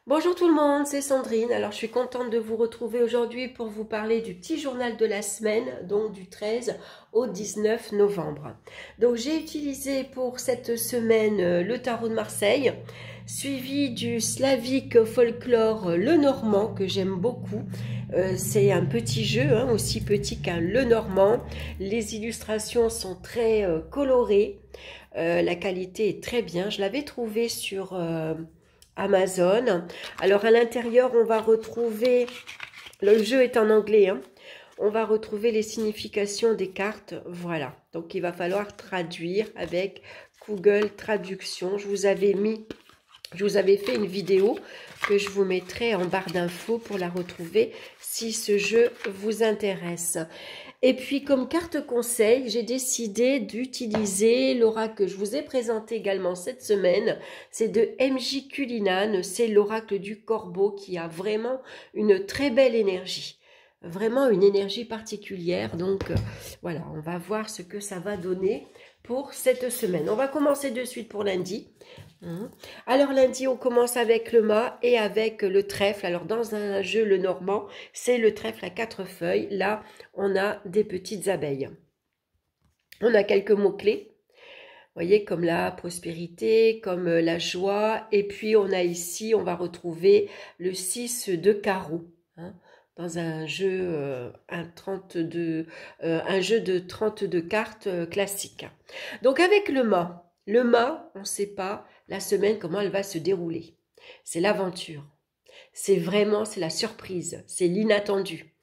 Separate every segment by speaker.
Speaker 1: Bonjour tout le monde, c'est Sandrine. Alors je suis contente de vous retrouver aujourd'hui pour vous parler du petit journal de la semaine, donc du 13 au 19 novembre. Donc j'ai utilisé pour cette semaine le tarot de Marseille, suivi du slavique folklore le normand que j'aime beaucoup. C'est un petit jeu, aussi petit qu'un le normand. Les illustrations sont très colorées, la qualité est très bien. Je l'avais trouvé sur Amazon. Alors à l'intérieur, on va retrouver, le jeu est en anglais, on va retrouver les significations des cartes, voilà. Donc il va falloir traduire avec Google Traduction. Je vous avais fait une vidéo que je vous mettrai en barre d'infos pour la retrouver si ce jeu vous intéresse. Et puis, comme carte conseil, j'ai décidé d'utiliser l'oracle que je vous ai présenté également cette semaine. C'est de MJ Cullinan, c'est l'oracle du corbeau qui a vraiment une très belle énergie. Vraiment une énergie particulière. Donc, voilà, on va voir ce que ça va donner pour cette semaine. On va commencer de suite pour lundi. Alors lundi, on commence avec le mât et avec le trèfle. Alors dans un jeu, le normand, c'est le trèfle à 4 feuilles. Là, on a des petites abeilles. On a quelques mots-clés. Vous voyez, comme la prospérité, comme la joie. Et puis, on a ici, on va retrouver le 6 de carreau. Dans un jeu, un jeu de 32 cartes classique. Donc, avec le mât, on ne sait pas la semaine comment elle va se dérouler. C'est l'aventure. C'est la surprise. C'est l'inattendu.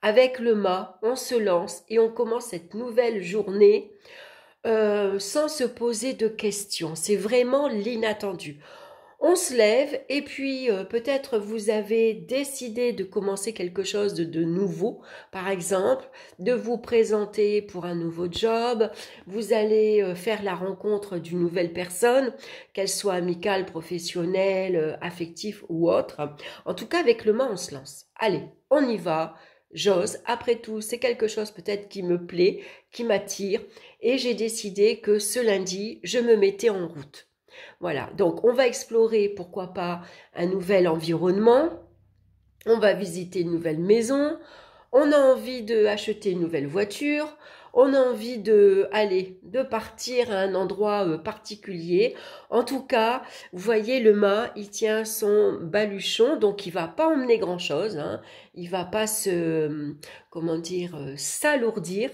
Speaker 1: Avec le mât, on se lance et on commence cette nouvelle journée sans se poser de questions. C'est vraiment l'inattendu. On se lève et puis peut-être vous avez décidé de commencer quelque chose de nouveau, par exemple, de vous présenter pour un nouveau job, vous allez faire la rencontre d'une nouvelle personne, qu'elle soit amicale, professionnelle, affective ou autre. En tout cas, avec le mât, on se lance. Allez, on y va. J'ose, après tout, c'est quelque chose peut-être qui me plaît, qui m'attire, et j'ai décidé que ce lundi, je me mettais en route. Voilà, donc on va explorer, pourquoi pas, un nouvel environnement, on va visiter une nouvelle maison, on a envie d'acheter une nouvelle voiture, on a envie de partir à un endroit particulier. En tout cas, vous voyez, le mât, il tient son baluchon, donc il va pas emmener grand-chose, il va pas s'alourdir.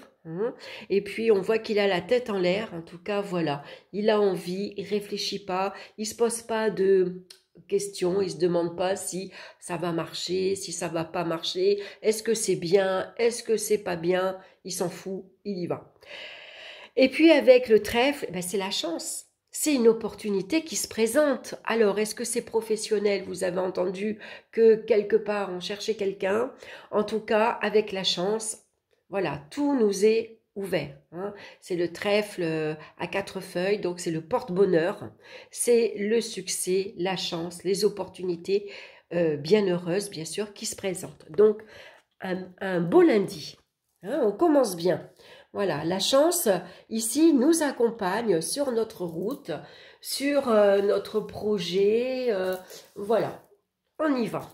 Speaker 1: Et puis on voit qu'il a la tête en l'air, en tout cas voilà, il a envie, il réfléchit pas, il se pose pas de questions, il se demande pas si ça va marcher, si ça va pas marcher, est-ce que c'est bien, est-ce que c'est pas bien, il s'en fout, il y va. Et puis avec le trèfle, c'est la chance. C'est une opportunité qui se présente. Alors, est-ce que c'est professionnel? Vous avez entendu que quelque part on cherchait quelqu'un. En tout cas, avec la chance, voilà, tout nous est ouvert. C'est le trèfle à 4 feuilles, donc c'est le porte-bonheur. C'est le succès, la chance, les opportunités bien heureuses, bien sûr, qui se présentent. Donc, un beau lundi. On commence bien. Voilà, la chance, ici, nous accompagne sur notre route, sur notre projet. Voilà, on y va.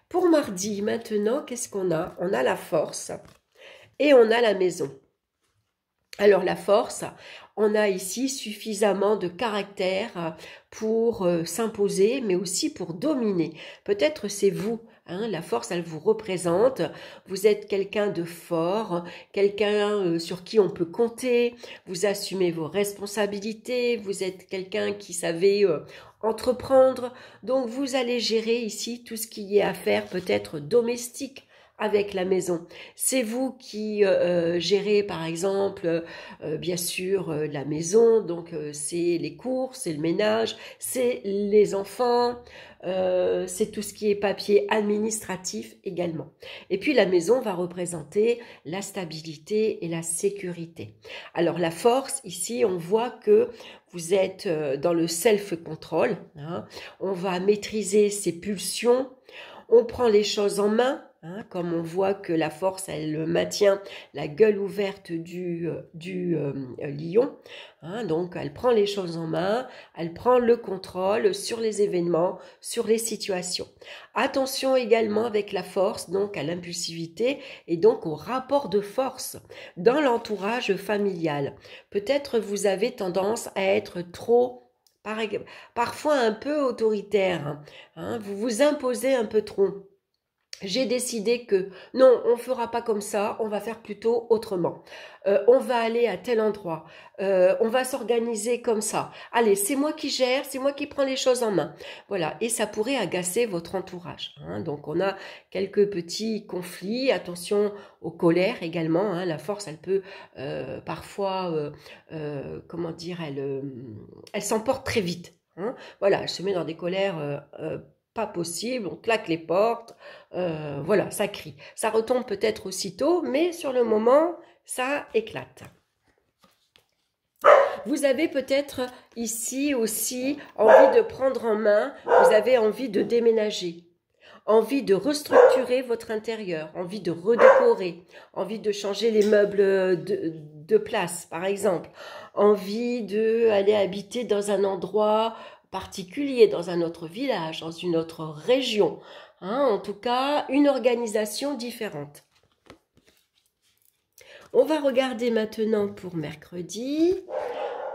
Speaker 1: Pour mardi, maintenant, qu'est-ce qu'on a? On a la force et on a la maison. Alors, la force, on a ici suffisamment de caractère pour s'imposer, mais aussi pour dominer. Peut-être c'est vous. La force, elle vous représente. Vous êtes quelqu'un de fort, quelqu'un sur qui on peut compter. Vous assumez vos responsabilités. Vous êtes quelqu'un qui savait entreprendre. Donc, vous allez gérer ici tout ce qui y est à faire, peut-être domestique avec la maison. C'est vous qui gérez, par exemple, bien sûr, la maison. Donc, c'est les courses, c'est le ménage, c'est les enfants. C'est tout ce qui est papier administratif également. Et puis la maison va représenter la stabilité et la sécurité. Alors la force, ici, on voit que vous êtes dans le self-control. On va maîtriser ses pulsions. On prend les choses en main. Hein, comme on voit que la force, elle maintient la gueule ouverte du lion. Hein, donc, elle prend les choses en main, elle prend le contrôle sur les événements, sur les situations. Attention également avec la force, donc à l'impulsivité et donc au rapport de force dans l'entourage familial. Peut-être vous avez tendance à être trop, parfois un peu autoritaire. Hein, vous vous imposez un peu trop. J'ai décidé que non, on ne fera pas comme ça, on va faire plutôt autrement. On va aller à tel endroit, on va s'organiser comme ça. Allez, c'est moi qui gère, c'est moi qui prends les choses en main. Voilà, et ça pourrait agacer votre entourage. Hein. Donc on a quelques petits conflits, attention aux colères également. Hein. La force, elle peut parfois, comment dire, elle s'emporte très vite. Hein. Voilà, elle se met dans des colères pas possible, on claque les portes, voilà, ça crie. Ça retombe peut-être aussitôt, mais sur le moment, ça éclate. Vous avez peut-être ici aussi envie de prendre en main, vous avez envie de déménager, envie de restructurer votre intérieur, envie de redécorer, envie de changer les meubles de place, par exemple, envie d'aller habiter dans un endroit particulier, dans un autre village, dans une autre région. Hein, en tout cas, une organisation différente. On va regarder maintenant pour mercredi.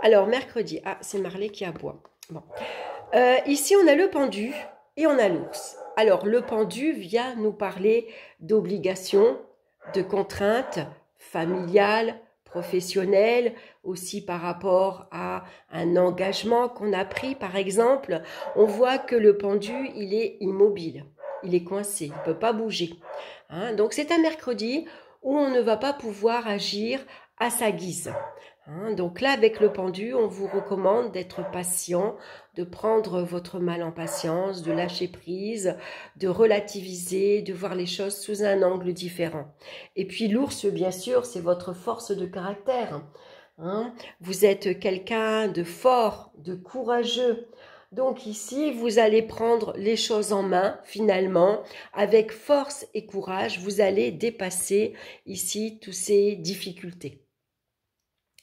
Speaker 1: Alors, mercredi, c'est Marley qui aboie. Bon. Ici, on a le pendu et on a l'ours. Alors, le pendu vient nous parler d'obligations, de contraintes familiales, professionnelles, aussi par rapport à un engagement qu'on a pris, par exemple. On voit que le pendu, il est immobile, il est coincé, il ne peut pas bouger. Hein, donc, c'est un mercredi où on ne va pas pouvoir agir à sa guise. Hein, donc là, avec le pendu, on vous recommande d'être patient, de prendre votre mal en patience, de lâcher prise, de relativiser, de voir les choses sous un angle différent. Et puis l'ours, bien sûr, c'est votre force de caractère. Hein, vous êtes quelqu'un de fort, de courageux. Donc ici, vous allez prendre les choses en main, finalement, avec force et courage, vous allez dépasser ici toutes ces difficultés.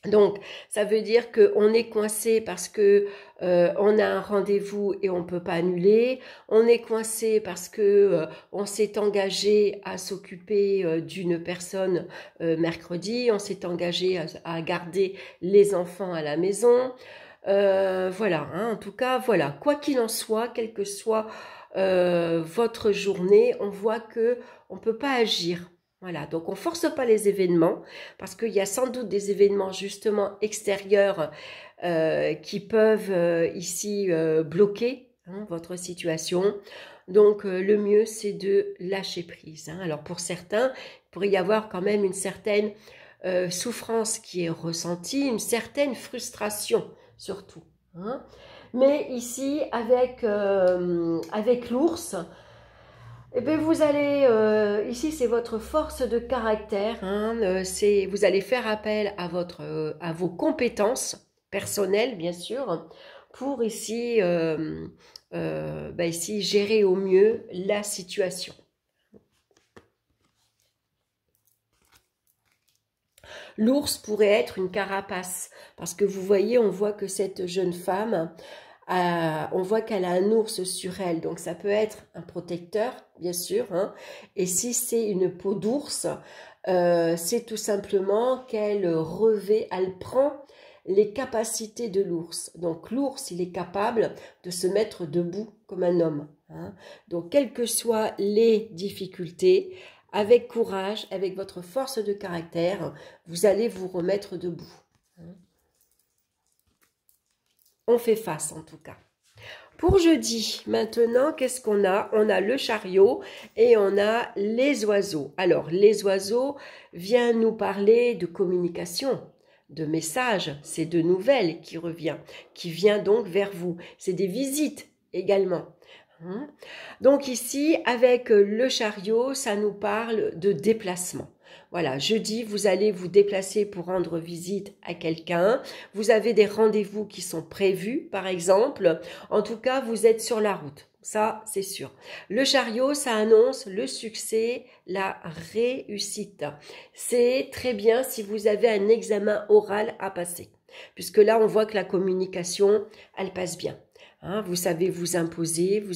Speaker 1: Donc, ça veut dire qu'on est coincé parce que on a un rendez-vous et on ne peut pas annuler. On est coincé parce que on s'est engagé à s'occuper d'une personne mercredi. On s'est engagé à garder les enfants à la maison. Voilà, hein, en tout cas, voilà. Quoi qu'il en soit, quelle que soit votre journée, on voit que on peut pas agir. Voilà, donc on ne force pas les événements parce qu'il y a sans doute des événements justement extérieurs qui peuvent ici bloquer hein, votre situation. Donc le mieux c'est de lâcher prise. Hein. Alors pour certains, il pourrait y avoir quand même une certaine souffrance qui est ressentie, une certaine frustration surtout. Hein. Mais ici avec l'ours, eh bien, vous allez, ici c'est votre force de caractère, hein, vous allez faire appel à vos compétences personnelles bien sûr, pour ici, ici gérer au mieux la situation. L'ours pourrait être une carapace, parce que vous voyez, on voit que cette jeune femme, on voit qu'elle a un ours sur elle, donc ça peut être un protecteur, bien sûr. Hein. Et si c'est une peau d'ours, c'est tout simplement qu'elle revêt, elle prend les capacités de l'ours. Donc l'ours, il est capable de se mettre debout comme un homme. Hein. Donc quelles que soient les difficultés, avec courage, avec votre force de caractère, vous allez vous remettre debout. On fait face en tout cas. Pour jeudi, maintenant, qu'est-ce qu'on a? On a le chariot et on a les oiseaux. Alors, les oiseaux viennent nous parler de communication, de messages, c'est de nouvelles qui vient donc vers vous. C'est des visites également. Donc ici, avec le chariot, ça nous parle de déplacement. Voilà, jeudi, vous allez vous déplacer pour rendre visite à quelqu'un. Vous avez des rendez-vous qui sont prévus, par exemple. En tout cas, vous êtes sur la route. Ça, c'est sûr. Le chariot, ça annonce le succès, la réussite. C'est très bien si vous avez un examen oral à passer. Puisque là, on voit que la communication, elle passe bien. Hein, vous savez vous imposer, vous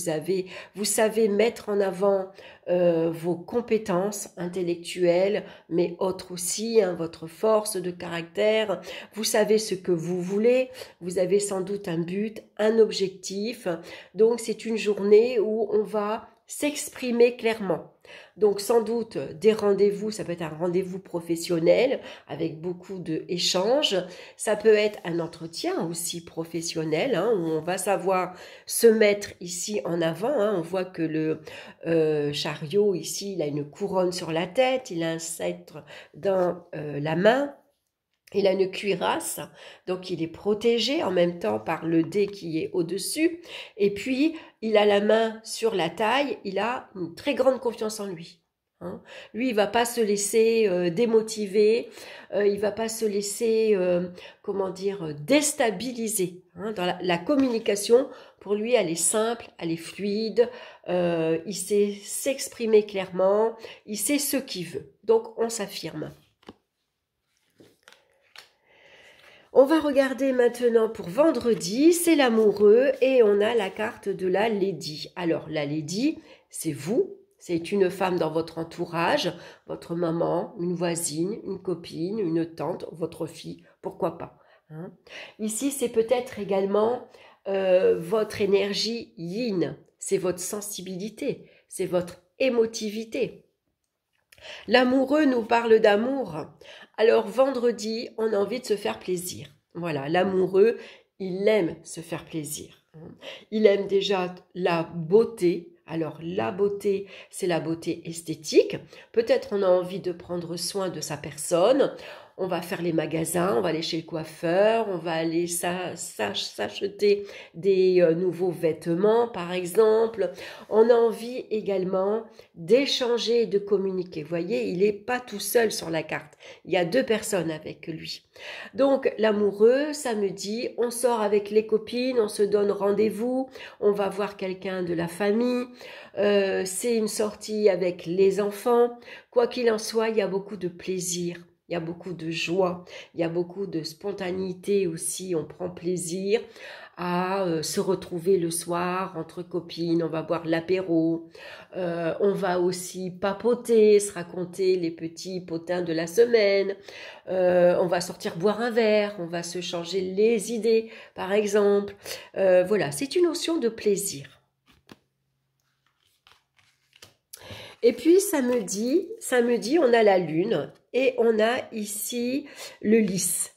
Speaker 1: savez mettre en avant vos compétences intellectuelles, mais autres aussi, hein, votre force de caractère. Vous savez ce que vous voulez, vous avez sans doute un but, un objectif. Donc c'est une journée où on va s'exprimer clairement. Donc sans doute des rendez-vous, ça peut être un rendez-vous professionnel avec beaucoup d'échanges, ça peut être un entretien aussi professionnel, hein, où on va savoir se mettre ici en avant, hein. On voit que le chariot ici, il a une couronne sur la tête, il a un sceptre dans la main. Il a une cuirasse, donc il est protégé en même temps par le dé qui est au-dessus. Et puis, il a la main sur la taille, il a une très grande confiance en lui. Hein. Lui, il va pas se laisser démotiver, il va pas se laisser, comment dire, déstabiliser. Hein. Dans la communication, pour lui, elle est simple, elle est fluide, il sait s'exprimer clairement, il sait ce qu'il veut. Donc, on s'affirme. On va regarder maintenant pour vendredi, c'est l'amoureux et on a la carte de la Lady. Alors la Lady, c'est vous, c'est une femme dans votre entourage, votre maman, une voisine, une copine, une tante, votre fille, pourquoi pas. Hein. Ici, c'est peut-être également votre énergie yin, c'est votre sensibilité, c'est votre émotivité. L'amoureux nous parle d'amour. Alors vendredi, on a envie de se faire plaisir. Voilà, l'amoureux, il aime se faire plaisir. Il aime déjà la beauté. Alors la beauté, c'est la beauté esthétique. Peut-être on a envie de prendre soin de sa personne. On va faire les magasins, on va aller chez le coiffeur, on va aller s'acheter des nouveaux vêtements, par exemple. On a envie également d'échanger et de communiquer. Vous voyez, il n'est pas tout seul sur la carte. Il y a 2 personnes avec lui. Donc, l'amoureux, samedi, on sort avec les copines, on se donne rendez-vous, on va voir quelqu'un de la famille. C'est une sortie avec les enfants. Quoi qu'il en soit, il y a beaucoup de plaisir. Il y a beaucoup de joie, il y a beaucoup de spontanéité aussi, on prend plaisir à se retrouver le soir entre copines, on va boire l'apéro, on va aussi papoter, se raconter les petits potins de la semaine, on va sortir boire un verre, on va se changer les idées par exemple, voilà, c'est une notion de plaisir. Et puis samedi, on a la lune et on a ici le lys.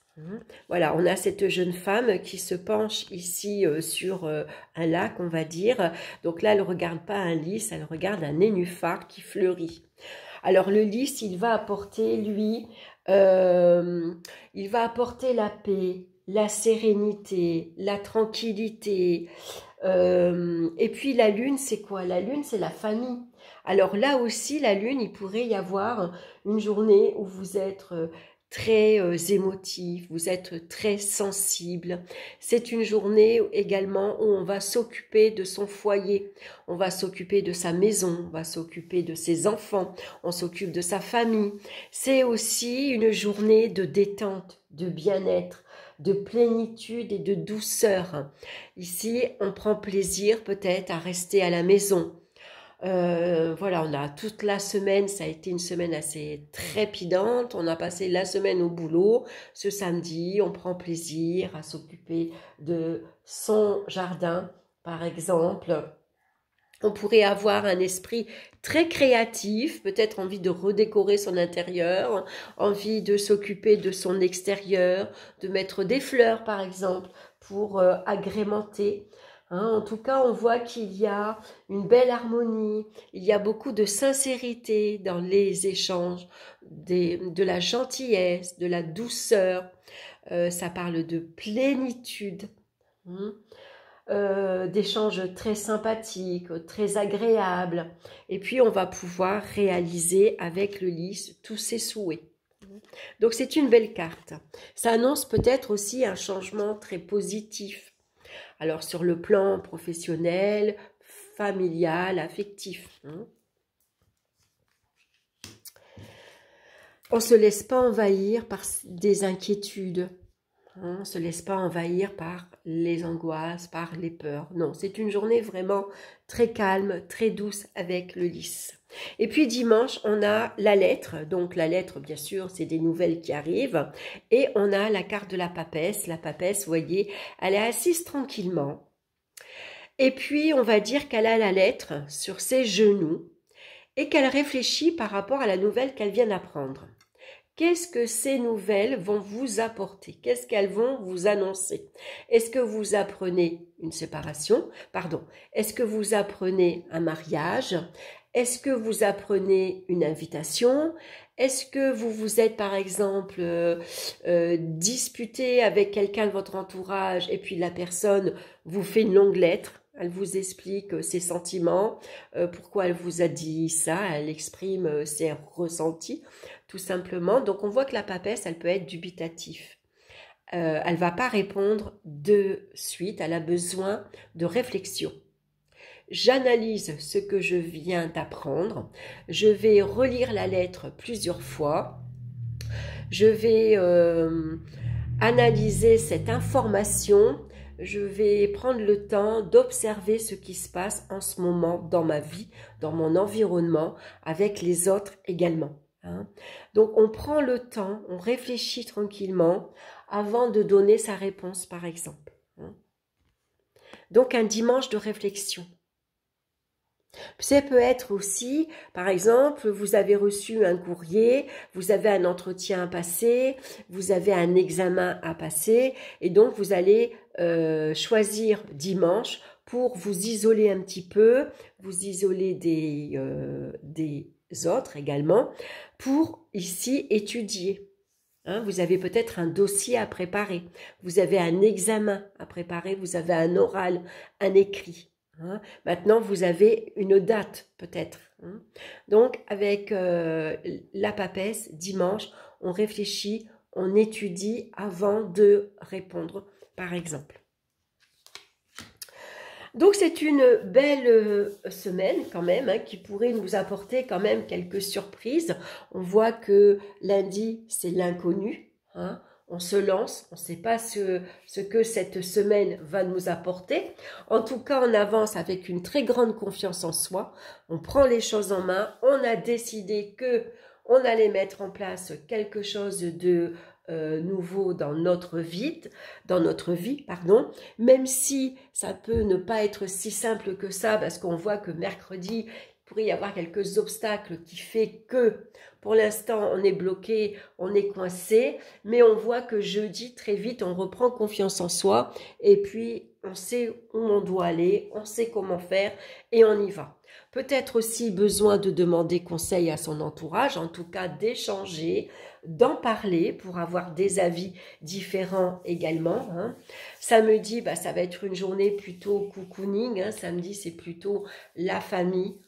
Speaker 1: Voilà, on a cette jeune femme qui se penche ici sur un lac, on va dire. Donc là, elle ne regarde pas un lys, elle regarde un nénuphar qui fleurit. Alors le lys, il va apporter, lui, il va apporter la paix, la sérénité, la tranquillité. Et puis la lune, c'est quoi? La lune, c'est la famille. Alors là aussi, la lune, il pourrait y avoir une journée où vous êtes très émotif, vous êtes très sensible. C'est une journée également où on va s'occuper de son foyer, on va s'occuper de sa maison, on va s'occuper de ses enfants, on s'occupe de sa famille. C'est aussi une journée de détente, de bien-être, de plénitude et de douceur. Ici, on prend plaisir peut-être à rester à la maison. Voilà, on a toute la semaine, ça a été une semaine assez trépidante. On a passé la semaine au boulot. Ce samedi, on prend plaisir à s'occuper de son jardin, par exemple. On pourrait avoir un esprit très créatif, peut-être envie de redécorer son intérieur, envie de s'occuper de son extérieur, de mettre des fleurs par exemple pour agrémenter. Hein, en tout cas, on voit qu'il y a une belle harmonie, il y a beaucoup de sincérité dans les échanges, de la gentillesse, de la douceur. Ça parle de plénitude. d'échanges très sympathiques, très agréables. Et puis, on va pouvoir réaliser avec le lys tous ses souhaits. Donc, c'est une belle carte. Ça annonce peut-être aussi un changement très positif. Alors, sur le plan professionnel, familial, affectif. On ne se laisse pas envahir par des inquiétudes. On ne se laisse pas envahir par les angoisses, par les peurs. Non, c'est une journée vraiment très calme, très douce avec le lys. Et puis dimanche, on a la lettre. Donc la lettre, bien sûr, c'est des nouvelles qui arrivent. Et on a la carte de la papesse. La papesse, vous voyez, elle est assise tranquillement. Et puis, on va dire qu'elle a la lettre sur ses genoux et qu'elle réfléchit par rapport à la nouvelle qu'elle vient d'apprendre. Qu'est-ce que ces nouvelles vont vous apporter? Qu'est-ce qu'elles vont vous annoncer? Est-ce que vous apprenez une séparation? Pardon. Est-ce que vous apprenez un mariage? Est-ce que vous apprenez une invitation? Est-ce que vous vous êtes, par exemple, disputé avec quelqu'un de votre entourage et puis la personne vous fait une longue lettre? Elle vous explique ses sentiments, pourquoi elle vous a dit ça, elle exprime ses ressentis, tout simplement. Donc, on voit que la papesse, elle peut être dubitative. Elle ne va pas répondre de suite, elle a besoin de réflexion. J'analyse ce que je viens d'apprendre, je vais relire la lettre plusieurs fois, je vais analyser cette information, je vais prendre le temps d'observer ce qui se passe en ce moment dans ma vie, dans mon environnement, avec les autres également. Donc, on prend le temps, on réfléchit tranquillement avant de donner sa réponse, par exemple. Donc, un dimanche de réflexion. Ça peut être aussi, par exemple, vous avez reçu un courrier, vous avez un entretien à passer, vous avez un examen à passer, et donc vous allez choisir dimanche pour vous isoler un petit peu, vous isoler des autres également, pour ici étudier. Vous avez peut-être un dossier à préparer, vous avez un examen à préparer, vous avez un oral, un écrit. Maintenant, vous avez une date peut-être. Donc, avec la papesse, dimanche, on réfléchit, on étudie avant de répondre, par exemple. Donc, c'est une belle semaine quand même, qui pourrait nous apporter quand même quelques surprises. On voit que lundi, c'est l'inconnu. On se lance, on ne sait pas ce que cette semaine va nous apporter. En tout cas, on avance avec une très grande confiance en soi. On prend les choses en main. On a décidé que on allait mettre en place quelque chose de nouveau dans notre vie, même si ça peut ne pas être si simple que ça, parce qu'on voit que mercredi, il pourrait y avoir quelques obstacles qui fait que pour l'instant, on est bloqué, on est coincé, mais on voit que jeudi, très vite, on reprend confiance en soi et puis on sait où on doit aller, on sait comment faire et on y va. Peut-être aussi besoin de demander conseil à son entourage, en tout cas d'échanger, d'en parler pour avoir des avis différents également. Samedi, ça va être une journée plutôt cocooning. Samedi, c'est plutôt la famille.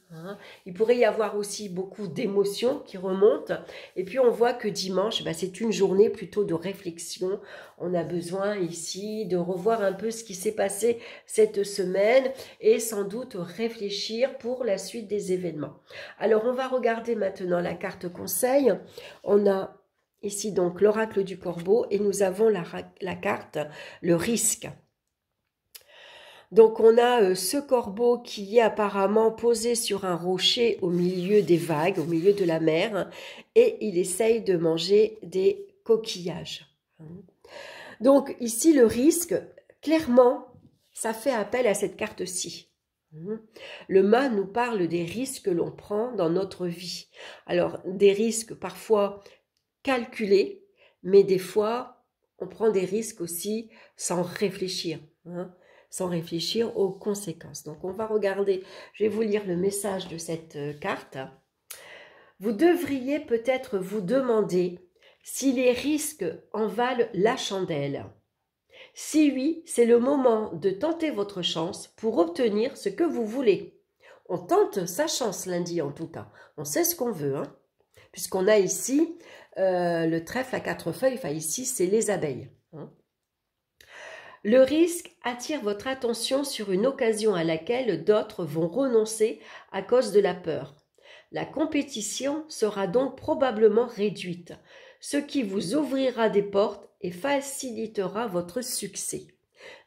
Speaker 1: Il pourrait y avoir aussi beaucoup d'émotions qui remontent. Et puis, on voit que dimanche, c'est une journée plutôt de réflexion. On a besoin ici de revoir un peu ce qui s'est passé cette semaine et sans doute réfléchir pour la suite des événements. Alors, on va regarder maintenant la carte conseil. On a ici donc l'oracle du corbeau et nous avons la carte le risque. Donc, on a ce corbeau qui est apparemment posé sur un rocher au milieu des vagues, au milieu de la mer, et il essaye de manger des coquillages. Donc, ici, le risque, clairement, ça fait appel à cette carte-ci. Le mât nous parle des risques que l'on prend dans notre vie. Alors, des risques parfois calculés, mais des fois, on prend des risques aussi sans réfléchir. Sans réfléchir aux conséquences. Donc, on va regarder, je vais vous lire le message de cette carte. Vous devriez peut-être vous demander si les risques en valent la chandelle. Si oui, c'est le moment de tenter votre chance pour obtenir ce que vous voulez. On tente sa chance lundi en tout cas. On sait ce qu'on veut, hein, puisqu'on a ici le trèfle à 4 feuilles. Enfin ici, c'est les abeilles. Hein. Le risque attire votre attention sur une occasion à laquelle d'autres vont renoncer à cause de la peur. La compétition sera donc probablement réduite, ce qui vous ouvrira des portes et facilitera votre succès.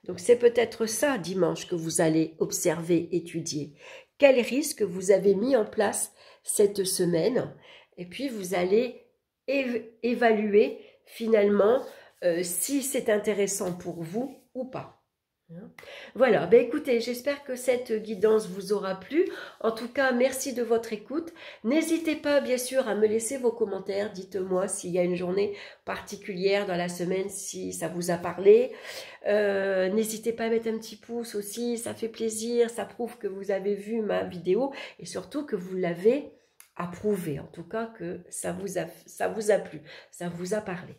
Speaker 1: Donc c'est peut-être ça dimanche que vous allez observer, étudier. Quels risques vous avez mis en place cette semaine? Et puis vous allez évaluer finalement si c'est intéressant pour vous ou pas. Voilà, ben écoutez, j'espère que cette guidance vous aura plu. En tout cas, merci de votre écoute. N'hésitez pas, bien sûr, à me laisser vos commentaires. Dites-moi s'il y a une journée particulière dans la semaine, si ça vous a parlé. N'hésitez pas à mettre un petit pouce aussi, ça fait plaisir. Ça prouve que vous avez vu ma vidéo et surtout que vous l'avez approuvé. En tout cas, que ça vous a plu, ça vous a parlé.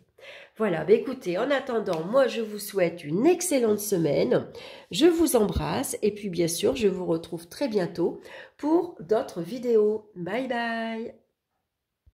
Speaker 1: Voilà, bah écoutez, en attendant, moi je vous souhaite une excellente semaine, je vous embrasse et puis bien sûr je vous retrouve très bientôt pour d'autres vidéos. Bye bye!